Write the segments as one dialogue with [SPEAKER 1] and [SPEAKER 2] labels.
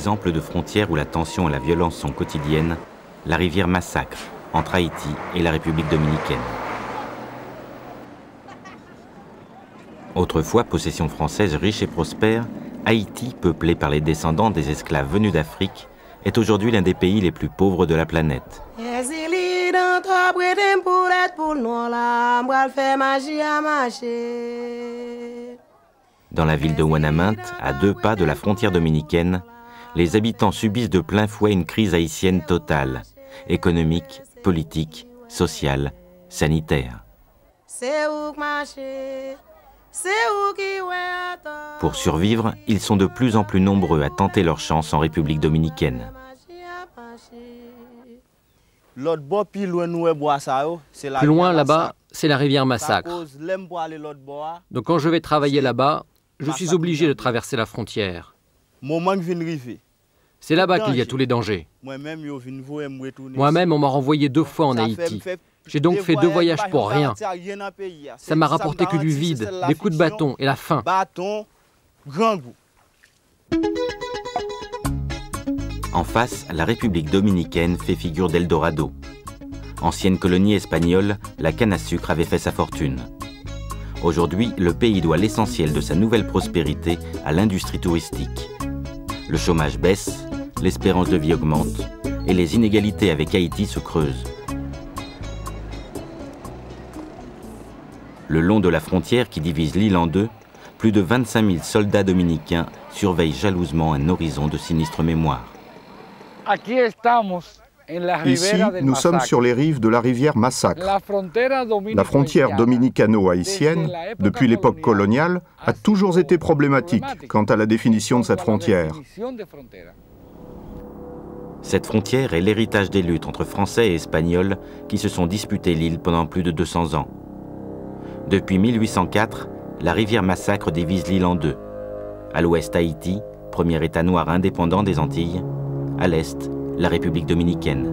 [SPEAKER 1] exemple de frontière où la tension et la violence sont quotidiennes, la rivière Massacre, entre Haïti et la République dominicaine. Autrefois possession française riche et prospère, Haïti, peuplé par les descendants des esclaves venus d'Afrique, est aujourd'hui l'un des pays les plus pauvres de la planète. Dans la ville de Ouanaminthe, à 2 pas de la frontière dominicaine, les habitants subissent de plein fouet une crise haïtienne totale, économique, politique, sociale, sanitaire. Pour survivre, ils sont de plus en plus nombreux à tenter leur chance en République dominicaine.
[SPEAKER 2] Plus loin là-bas, c'est la rivière Massacre. Donc quand je vais travailler là-bas, je suis obligé de traverser la frontière. C'est là-bas qu'il y a tous les dangers. Moi-même, on m'a renvoyé 2 fois en Haïti. J'ai donc fait 2 voyages pour rien. Ça m'a rapporté que du vide, des coups de bâton et la faim.
[SPEAKER 1] En face, la République dominicaine fait figure d'Eldorado. Ancienne colonie espagnole, la canne à sucre avait fait sa fortune. Aujourd'hui, le pays doit l'essentiel de sa nouvelle prospérité à l'industrie touristique. Le chômage baisse, l'espérance de vie augmente et les inégalités avec Haïti se creusent. Le long de la frontière qui divise l'île en 2, plus de 25 000 soldats dominicains surveillent jalousement un horizon de sinistre mémoire.
[SPEAKER 3] Ici, nous sommes sur les rives de la rivière Massacre. La frontière dominicano-haïtienne, depuis l'époque coloniale, a toujours été problématique quant à la définition de cette frontière.
[SPEAKER 1] Cette frontière est l'héritage des luttes entre Français et Espagnols qui se sont disputés l'île pendant plus de 200 ans. Depuis 1804, la rivière Massacre divise l'île en 2. À l'ouest, Haïti, premier État noir indépendant des Antilles. À l'est, la République dominicaine.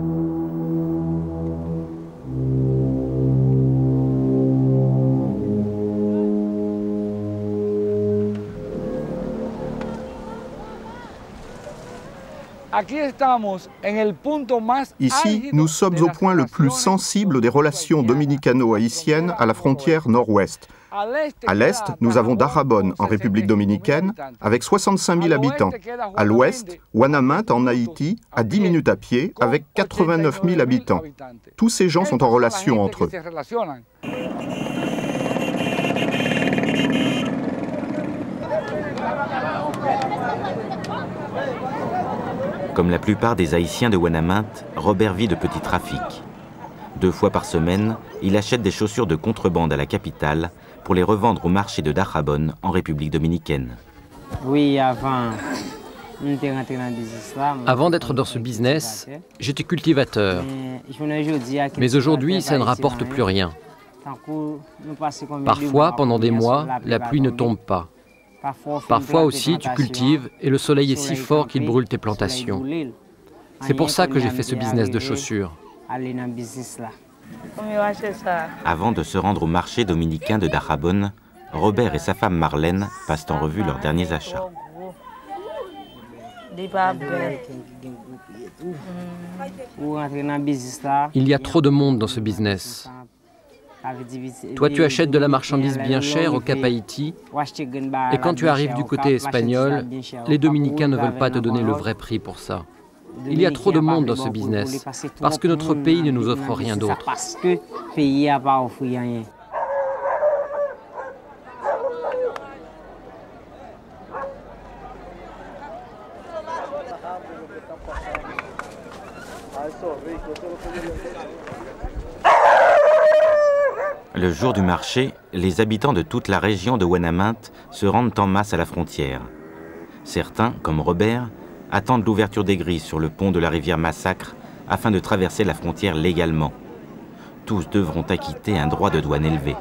[SPEAKER 3] Ici, nous sommes au point le plus sensible des relations dominicano-haïtiennes à la frontière nord-ouest. À l'est, nous avons Dajabón en République dominicaine, avec 65 000 habitants. À l'ouest, Ouanaminthe en Haïti, à 10 minutes à pied, avec 89 000 habitants. Tous ces gens sont en relation entre eux.
[SPEAKER 1] Comme la plupart des Haïtiens de Ouanaminthe, Robert vit de petits trafics. 2 fois par semaine, il achète des chaussures de contrebande à la capitale pour les revendre au marché de Dajabón en République dominicaine.
[SPEAKER 4] Oui,
[SPEAKER 2] avant d'être dans ce business, j'étais cultivateur. Mais aujourd'hui, ça ne rapporte plus rien. Parfois, pendant des mois, la pluie ne tombe pas. Parfois aussi, tu cultives et le soleil est si fort qu'il brûle tes plantations. C'est pour ça que j'ai fait ce business de chaussures.
[SPEAKER 1] Avant de se rendre au marché dominicain de Dajabón, Robert et sa femme Marlène passent en revue leurs derniers achats.
[SPEAKER 2] Il y a trop de monde dans ce business. Toi, tu achètes de la marchandise bien chère au Cap Haïti, et quand tu arrives du côté espagnol, les Dominicains ne veulent pas te donner le vrai prix pour ça. Il y a trop de monde dans ce business, parce que notre pays ne nous offre rien d'autre.
[SPEAKER 1] Le jour du marché, les habitants de toute la région de Ouanaminthe se rendent en masse à la frontière. Certains, comme Robert, attendent l'ouverture des grilles sur le pont de la rivière Massacre afin de traverser la frontière légalement. Tous devront acquitter un droit de douane élevé.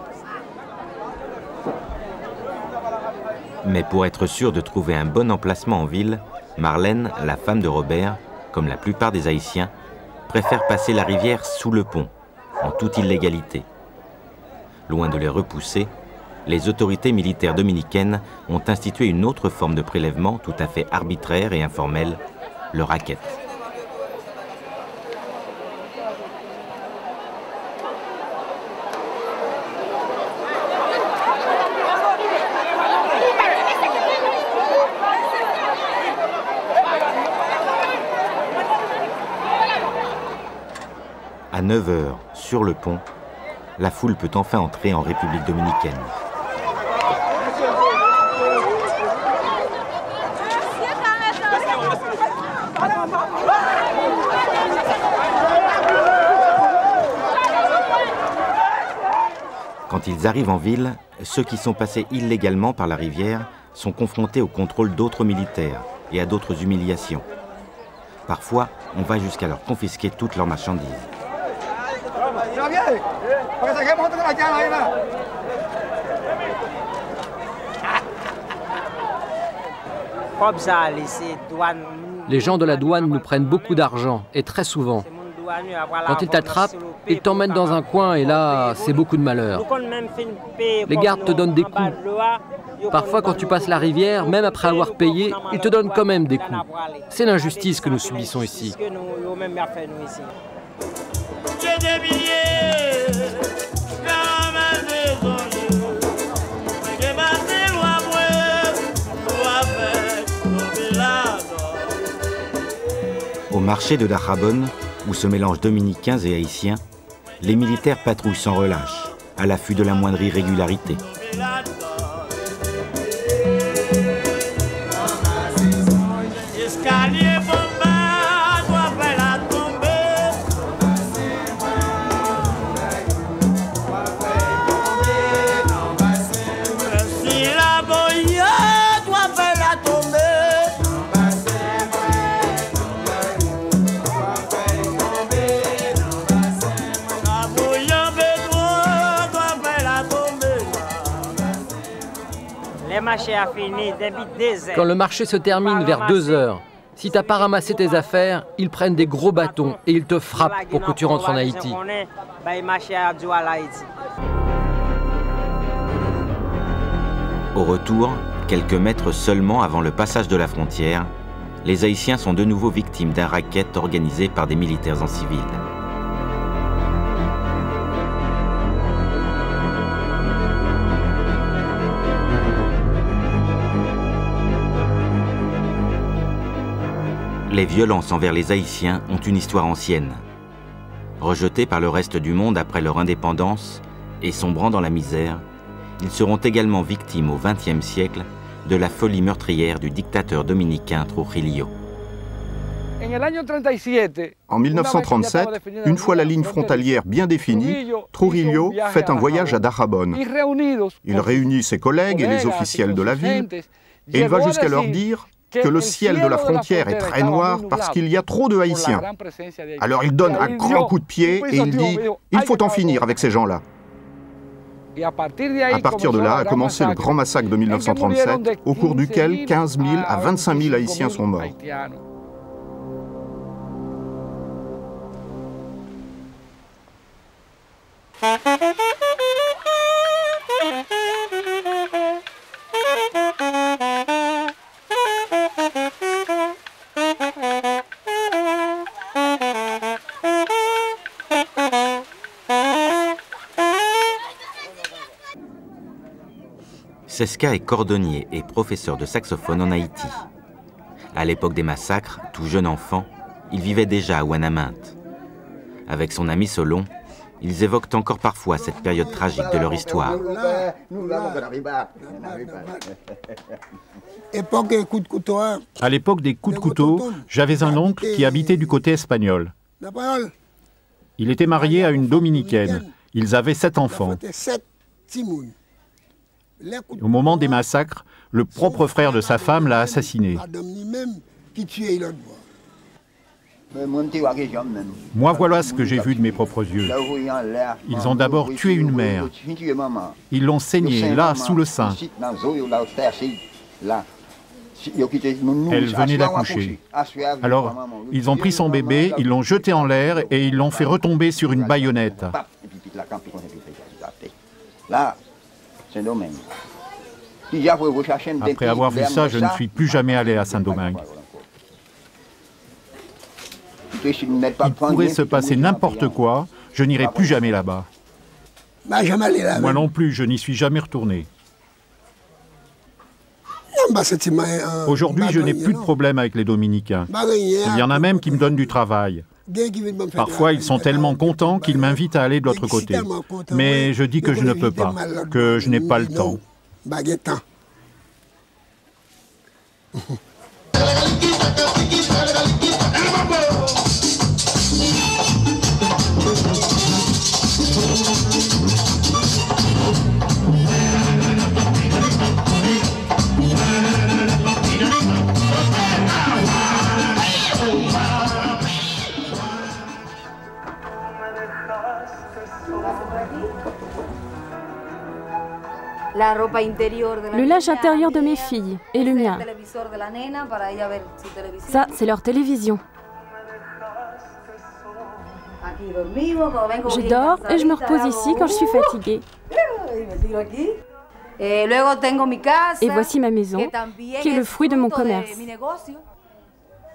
[SPEAKER 1] Mais pour être sûr de trouver un bon emplacement en ville, Marlène, la femme de Robert, comme la plupart des Haïtiens, préfère passer la rivière sous le pont, en toute illégalité. Loin de les repousser, les autorités militaires dominicaines ont institué une autre forme de prélèvement tout à fait arbitraire et informelle, le racket. À 9 h, sur le pont, la foule peut enfin entrer en République dominicaine. Quand ils arrivent en ville, ceux qui sont passés illégalement par la rivière sont confrontés au contrôle d'autres militaires et à d'autres humiliations. Parfois, on va jusqu'à leur confisquer toutes leurs marchandises.
[SPEAKER 2] Les gens de la douane nous prennent beaucoup d'argent, et très souvent. Quand ils t'attrapent, ils t'emmènent dans un coin et là, c'est beaucoup de malheur. Les gardes te donnent des coups. Parfois, quand tu passes la rivière, même après avoir payé, ils te donnent quand même des coups. C'est l'injustice que nous subissons ici.
[SPEAKER 1] Au marché de Dajabón, où se mélangent dominicains et haïtiens, les militaires patrouillent sans relâche, à l'affût de la moindre irrégularité.
[SPEAKER 2] Quand le marché se termine vers 2 h, si tu n'as pas ramassé tes affaires, ils prennent des gros bâtons et ils te frappent pour que tu rentres en Haïti.
[SPEAKER 1] Au retour, quelques mètres seulement avant le passage de la frontière, les Haïtiens sont de nouveau victimes d'un racket organisé par des militaires en civil. Les violences envers les Haïtiens ont une histoire ancienne. Rejetés par le reste du monde après leur indépendance et sombrant dans la misère, ils seront également victimes au XXe siècle de la folie meurtrière du dictateur dominicain Trujillo.
[SPEAKER 3] En 1937, une fois la ligne frontalière bien définie, Trujillo fait un voyage à Dajabón. Il réunit ses collègues et les officiels de la ville et il va jusqu'à leur dire que le ciel de la frontière est très noir parce qu'il y a trop de Haïtiens. Alors il donne un grand coup de pied et il dit « Il faut en finir avec ces gens-là ». À partir de là a commencé le grand massacre de 1937, au cours duquel 15 000 à 25 000 Haïtiens sont morts.
[SPEAKER 1] Seska est cordonnier et professeur de saxophone en Haïti. À l'époque des massacres, tout jeune enfant, il vivait déjà à Ouanaminthe. Avec son ami Solon, ils évoquent encore parfois cette période tragique de leur histoire.
[SPEAKER 4] À l'époque des coups de couteau, j'avais un oncle qui habitait du côté espagnol. Il était marié à une dominicaine. Ils avaient 7 enfants. Au moment des massacres, le propre frère de sa femme l'a assassiné. Moi, voilà ce que j'ai vu de mes propres yeux. Ils ont d'abord tué une mère. Ils l'ont saignée, là, sous le sein. Elle venait d'accoucher. Alors, ils ont pris son bébé, ils l'ont jeté en l'air et ils l'ont fait retomber sur une baïonnette. Après avoir vu ça, je ne suis plus jamais allé à Saint-Domingue. Il pourrait se passer n'importe quoi, je n'irai plus jamais là-bas. Moi non plus, je n'y suis jamais retourné. Aujourd'hui, je n'ai plus de problème avec les Dominicains. Il y en a même qui me donnent du travail. Parfois, ils sont tellement contents qu'ils m'invitent à aller de l'autre côté. Mais je dis que je ne peux pas, que je n'ai pas le temps.
[SPEAKER 5] Le linge intérieur de mes filles et le mien. Ça, c'est leur télévision. Je dors et je me repose ici quand je suis fatiguée. Et voici ma maison, qui est le fruit de mon commerce.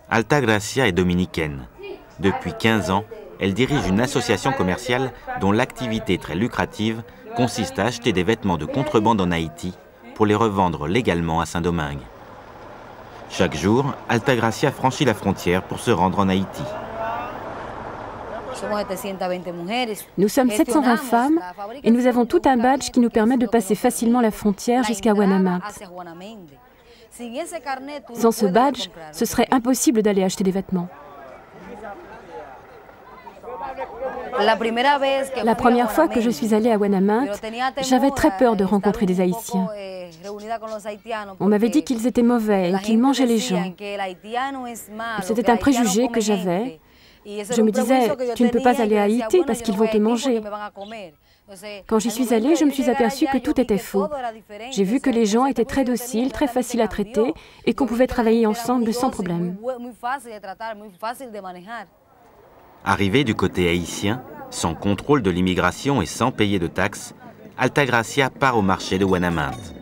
[SPEAKER 1] Altagracia est dominicaine. Depuis 15 ans, elle dirige une association commerciale dont l'activité très lucrative consiste à acheter des vêtements de contrebande en Haïti pour les revendre légalement à Saint-Domingue. Chaque jour, Altagracia franchit la frontière pour se rendre en Haïti.
[SPEAKER 5] Nous sommes 720 femmes et nous avons tout un badge qui nous permet de passer facilement la frontière jusqu'à Guanamante. Sans ce badge, ce serait impossible d'aller acheter des vêtements. La première fois que je suis allée à Guanamante, j'avais très peur de rencontrer des Haïtiens. On m'avait dit qu'ils étaient mauvais et qu'ils mangeaient les gens. C'était un préjugé que j'avais. Je me disais, tu ne peux pas aller à Haïti parce qu'ils vont te manger. Quand j'y suis allée, je me suis aperçue que tout était faux. J'ai vu que les gens étaient très dociles, très faciles à traiter et qu'on pouvait travailler ensemble sans problème.
[SPEAKER 1] Arrivée du côté haïtien, sans contrôle de l'immigration et sans payer de taxes, Altagracia part au marché de Guanamante.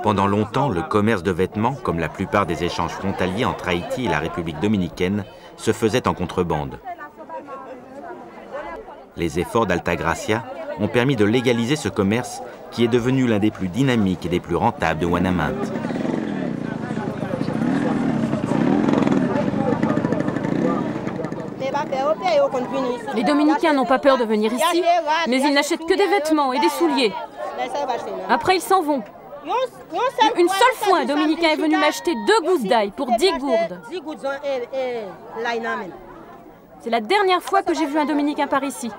[SPEAKER 1] Pendant longtemps, le commerce de vêtements, comme la plupart des échanges frontaliers entre Haïti et la République dominicaine, se faisait en contrebande. Les efforts d'Altagracia ont permis de légaliser ce commerce qui est devenu l'un des plus dynamiques et des plus rentables de Guanamante.
[SPEAKER 5] Les Dominicains n'ont pas peur de venir ici, mais ils n'achètent que des vêtements et des souliers. Après, ils s'en vont. Une seule fois, un Dominicain est venu m'acheter 2 gousses d'ail pour 10 gourdes. C'est la dernière fois que j'ai vu un Dominicain par ici.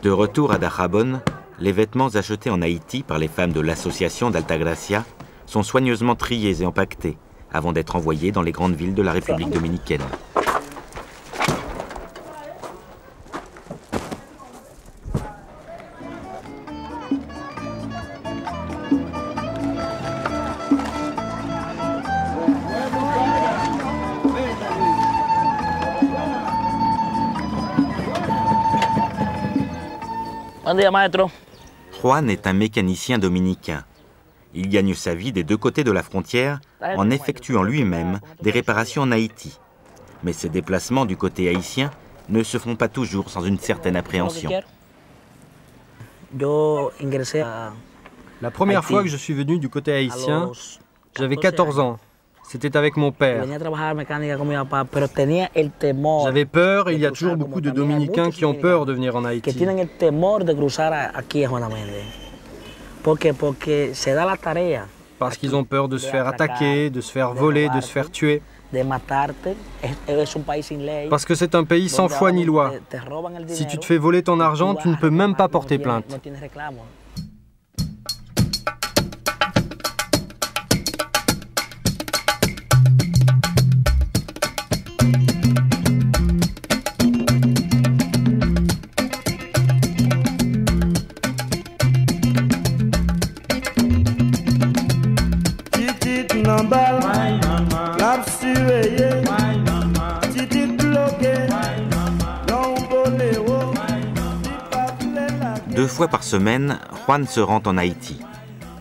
[SPEAKER 1] De retour à Dajabón, les vêtements achetés en Haïti par les femmes de l'association d'Altagracia sont soigneusement triés et empaquetés avant d'être envoyés dans les grandes villes de la République dominicaine. Juan est un mécanicien dominicain. Il gagne sa vie des deux côtés de la frontière en effectuant lui-même des réparations en Haïti. Mais ces déplacements du côté haïtien ne se font pas toujours sans une certaine appréhension.
[SPEAKER 2] La première fois que je suis venu du côté haïtien, j'avais 14 ans. C'était avec mon père. J'avais peur et il y a toujours beaucoup de Dominicains qui ont peur de venir en Haïti. Parce qu'ils ont peur de se faire attaquer, de se faire voler, de se faire tuer. Parce que c'est un pays sans foi ni loi. Si tu te fais voler ton argent, tu ne peux même pas porter plainte.
[SPEAKER 1] Deux fois par semaine, Juan se rend en Haïti.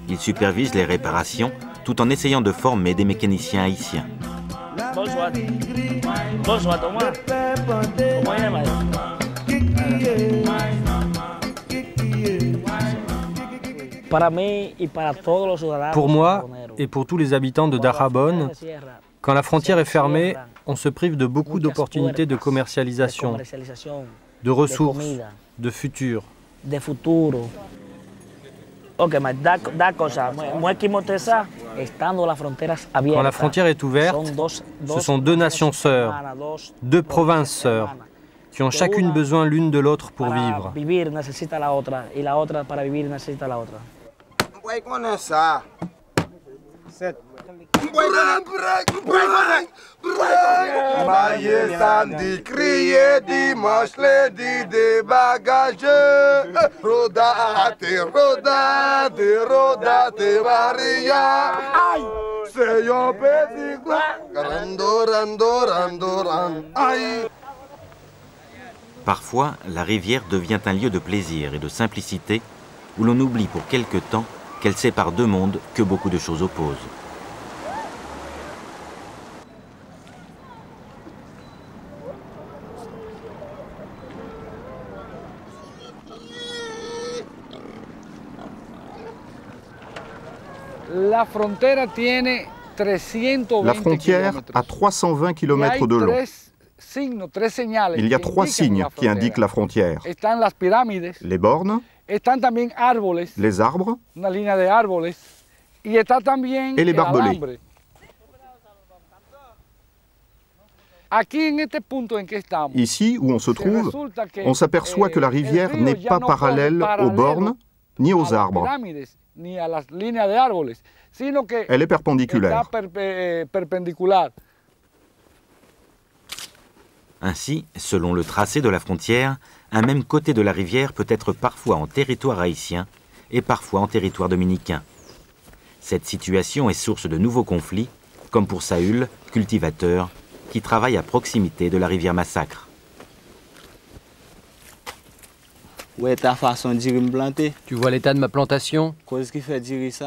[SPEAKER 1] Il supervise les réparations tout en essayant de former des mécaniciens haïtiens.
[SPEAKER 2] Pour moi et pour tous les habitants de Dajabón, quand la frontière est fermée, on se prive de beaucoup d'opportunités de commercialisation, de ressources, de futur. Quand la frontière est ouverte, ce sont deux nations sœurs, deux provinces sœurs, qui ont chacune besoin l'une de l'autre pour vivre.
[SPEAKER 1] Parfois, la rivière devient un lieu de plaisir et de simplicité où l'on oublie pour quelque temps qu'elle sépare deux mondes que beaucoup de choses opposent.
[SPEAKER 3] La frontière a 320 km de long. Il y a trois signes qui indiquent la frontière. Les bornes, les arbres et les barbelés. Ici où on se trouve, on s'aperçoit que la rivière n'est pas parallèle aux bornes ni aux arbres. Elle est perpendiculaire.
[SPEAKER 1] Ainsi, selon le tracé de la frontière, un même côté de la rivière peut être parfois en territoire haïtien et parfois en territoire dominicain. Cette situation est source de nouveaux conflits, comme pour Saül, cultivateur, qui travaille à proximité de la rivière Massacre.
[SPEAKER 2] Tu vois l'état de ma plantation?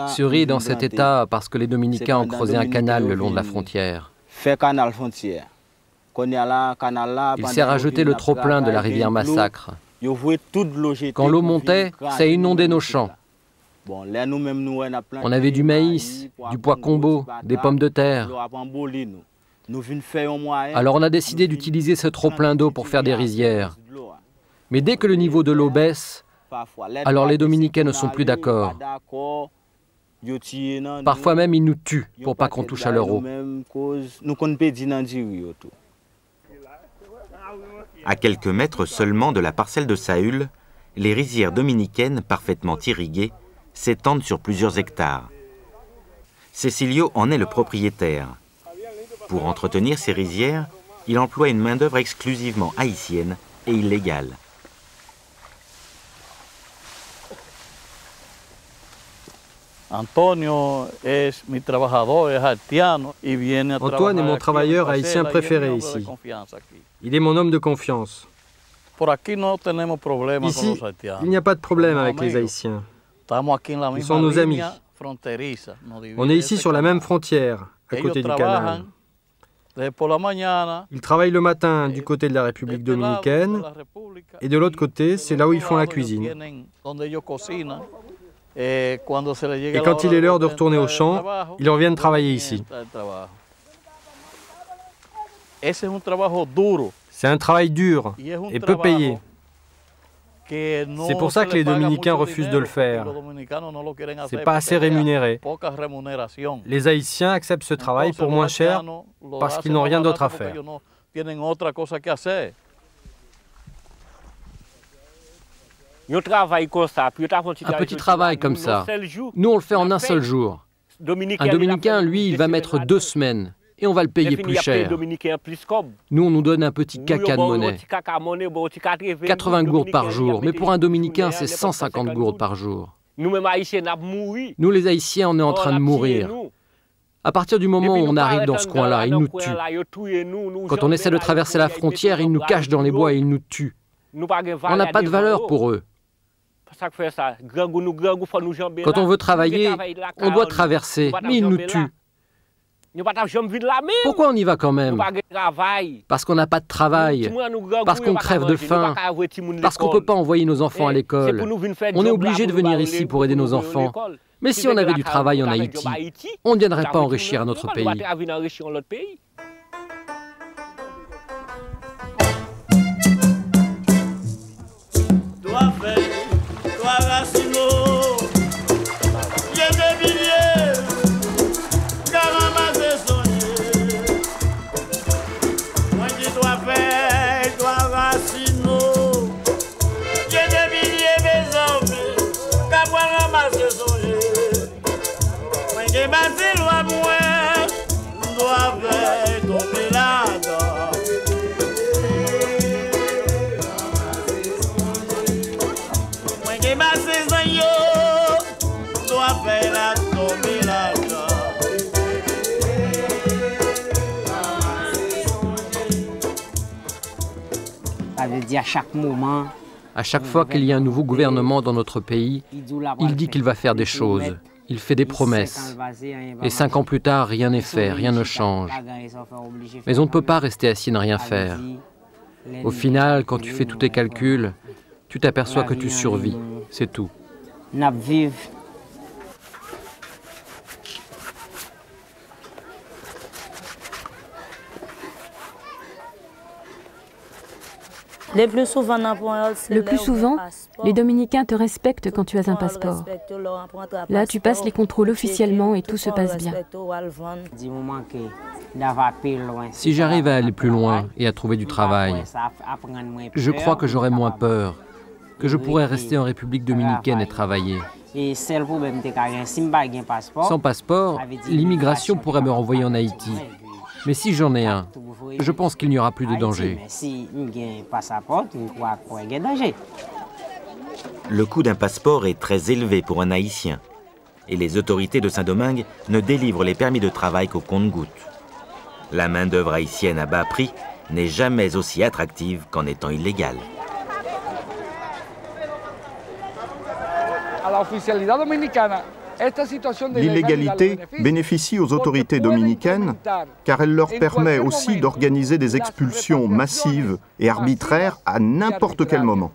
[SPEAKER 2] Suri est dans cet état parce que les Dominicains ont creusé un canal le long de la frontière. Il sert à jeter le trop-plein de la rivière Massacre. Quand l'eau montait, ça inondait nos champs. On avait du maïs, du pois combo, des pommes de terre. Alors on a décidé d'utiliser ce trop-plein d'eau pour faire des rizières. Mais dès que le niveau de l'eau baisse, alors les Dominicains ne sont plus d'accord. Parfois même, ils nous tuent pour pas qu'on touche à leur eau.
[SPEAKER 1] À quelques mètres seulement de la parcelle de Saül, les rizières dominicaines parfaitement irriguées s'étendent sur plusieurs hectares. Cecilio en est le propriétaire. Pour entretenir ces rizières, il emploie une main-d'œuvre exclusivement haïtienne et illégale.
[SPEAKER 2] Antoine est mon travailleur haïtien préféré ici. Il est mon homme de confiance. Ici, il n'y a pas de problème avec les Haïtiens. Ils sont nos amis. On est ici sur la même frontière, à côté du canal. Ils travaillent le matin du côté de la République dominicaine et de l'autre côté, c'est là où ils font la cuisine. Et quand il est l'heure de retourner au champ, ils reviennent travailler ici. C'est un travail dur et peu payé. C'est pour ça que les Dominicains refusent de le faire. C'est pas assez rémunéré. Les Haïtiens acceptent ce travail pour moins cher parce qu'ils n'ont rien d'autre à faire. Un petit travail comme ça, nous on le fait en un seul jour. Un Dominicain, lui, il va mettre 2 semaines et on va le payer plus cher. Nous, on nous donne un petit caca de monnaie. 80 gourdes par jour, mais pour un Dominicain, c'est 150 gourdes par jour. Nous, les Haïtiens, on est en train de mourir. À partir du moment où on arrive dans ce coin-là, ils nous tuent. Quand on essaie de traverser la frontière, ils nous cachent dans les bois et ils nous tuent. On n'a pas de valeur pour eux. Quand on veut travailler, on doit traverser, mais ils nous tuent. Pourquoi on y va quand même? Parce qu'on n'a pas de travail, parce qu'on crève de faim, parce qu'on ne peut pas envoyer nos enfants à l'école. On est obligé de venir ici pour aider nos enfants. Mais si on avait du travail en Haïti, on ne viendrait pas enrichir notre pays. À chaque fois qu'il y a un nouveau gouvernement dans notre pays, il dit qu'il va faire des choses, il fait des promesses. Et 5 ans plus tard, rien n'est fait, rien ne change. Mais on ne peut pas rester assis et ne rien faire. Au final, quand tu fais tous tes calculs, tu t'aperçois que tu survis, c'est tout.
[SPEAKER 5] Le plus souvent, les Dominicains te respectent quand tu as un passeport. Là, tu passes les contrôles officiellement et tout se passe bien.
[SPEAKER 2] Si j'arrive à aller plus loin et à trouver du travail, je crois que j'aurai moins peur, que je pourrai rester en République dominicaine et travailler. Sans passeport, l'immigration pourrait me renvoyer en Haïti. Mais si j'en ai un, je pense qu'il n'y aura plus de danger.
[SPEAKER 1] Le coût d'un passeport est très élevé pour un Haïtien. Et les autorités de Saint-Domingue ne délivrent les permis de travail qu'au compte-gouttes. La main-d'œuvre haïtienne à bas prix n'est jamais aussi attractive qu'en étant illégale.
[SPEAKER 3] L'illégalité bénéficie aux autorités dominicaines car elle leur permet aussi d'organiser des expulsions massives et arbitraires à n'importe quel moment.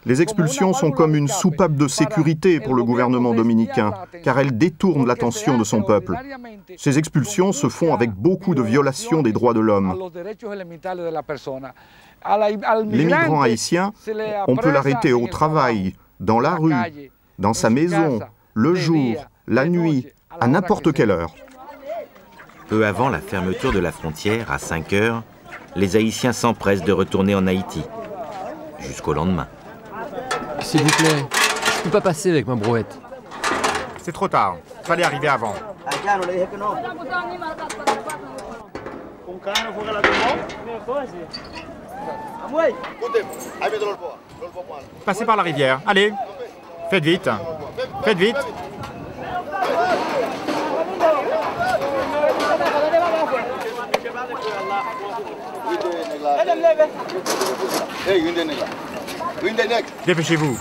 [SPEAKER 3] Les expulsions sont comme une soupape de sécurité pour le gouvernement dominicain, car elles détournent l'attention de son peuple. Ces expulsions se font avec beaucoup de violations des droits de l'homme. L'immigrant haïtien, on peut l'arrêter au travail, dans la rue, dans sa maison, le jour, la nuit, à n'importe quelle heure.
[SPEAKER 1] Peu avant la fermeture de la frontière, à 5 heures, les Haïtiens s'empressent de retourner en Haïti, jusqu'au lendemain.
[SPEAKER 2] S'il vous plaît, je ne peux pas passer avec ma brouette.
[SPEAKER 6] C'est trop tard, fallait arriver avant. Passez par la rivière, allez, faites vite, faites vite. Dépêchez-vous.